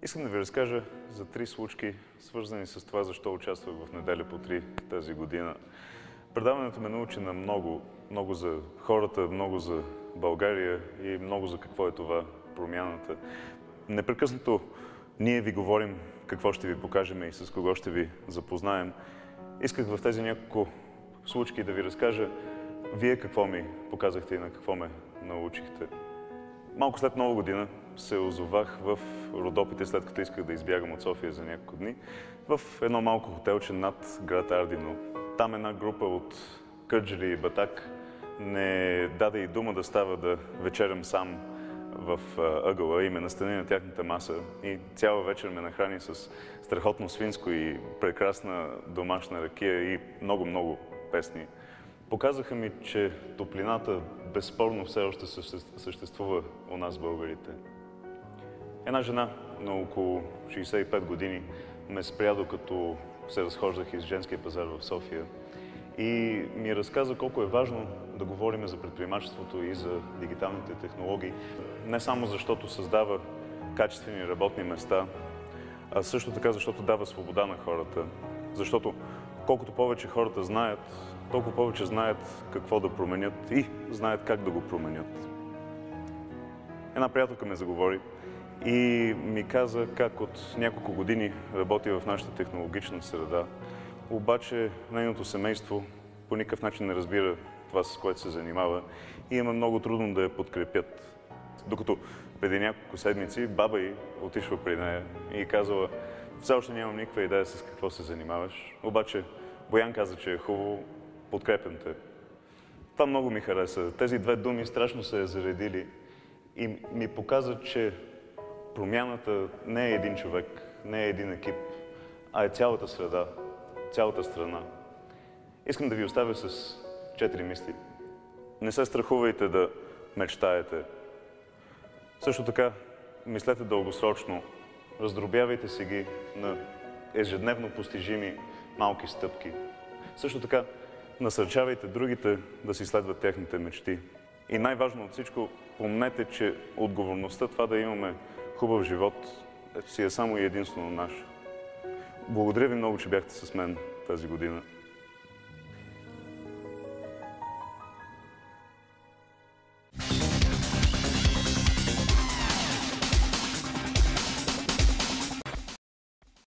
Искам да ви разкажа за 3 случки, свързани с това, защо участвах в Неделя по 3 тази година. Предаването ме научи на много за хората, много за България и много за какво е това промяната. Непрекъснато ние ви говорим какво ще ви покажем и с кого ще ви запознаем. Исках в тези няколко случки да ви разкажа вие какво ми показахте и на какво ме научихте. Малко след Нова година се озовах в Родопите, след като исках да избягам от София за няколко дни, в едно малко хотелче над град Ардино. Там една група от кърджали и батак не даде и дума да става да вечерям сам в ъгъла и ме настани на тяхната маса и цяла вечер ме нахрани с страхотно свинско и прекрасна домашна ракия и много песни. Показаха ми, че топлината безспорно все още съществува у нас, българите. Една жена на около 65 години ме спря, докато се разхождах из женския пазар в София и ми разказа колко е важно да говорим за предприемачеството и за дигиталните технологии. Не само защото създава качествени работни места, а също така защото дава свобода на хората. Защото колкото повече хората знаят, толкова повече знаят какво да променят и знаят как да го променят. Една приятелка ме заговори и ми каза как от няколко години работи в нашата технологична среда, обаче нейното семейство по никакъв начин не разбира това, с което се занимава и има много трудно да я подкрепят. Докато преди няколко седмици баба й отишла при нея и казала: все още нямам никаква идея с какво се занимаваш, обаче Боян каза, че е хубаво, подкрепям те. Това много ми хареса. Тези 2 думи страшно се е заредили и ми показа, че промяната не е един човек, не е един екип, а е цялата среда, цялата страна. Искам да ви оставя с 4 мисли. Не се страхувайте да мечтаете. Също така, мислете дългосрочно. Раздробявайте си ги на ежедневно постижими малки стъпки. Също така, насърчавайте другите да си следват техните мечти. И най-важно от всичко, помнете, че отговорността това да имаме хубав живот си е само и единствено наш. Благодаря ви много, че бяхте с мен тази година.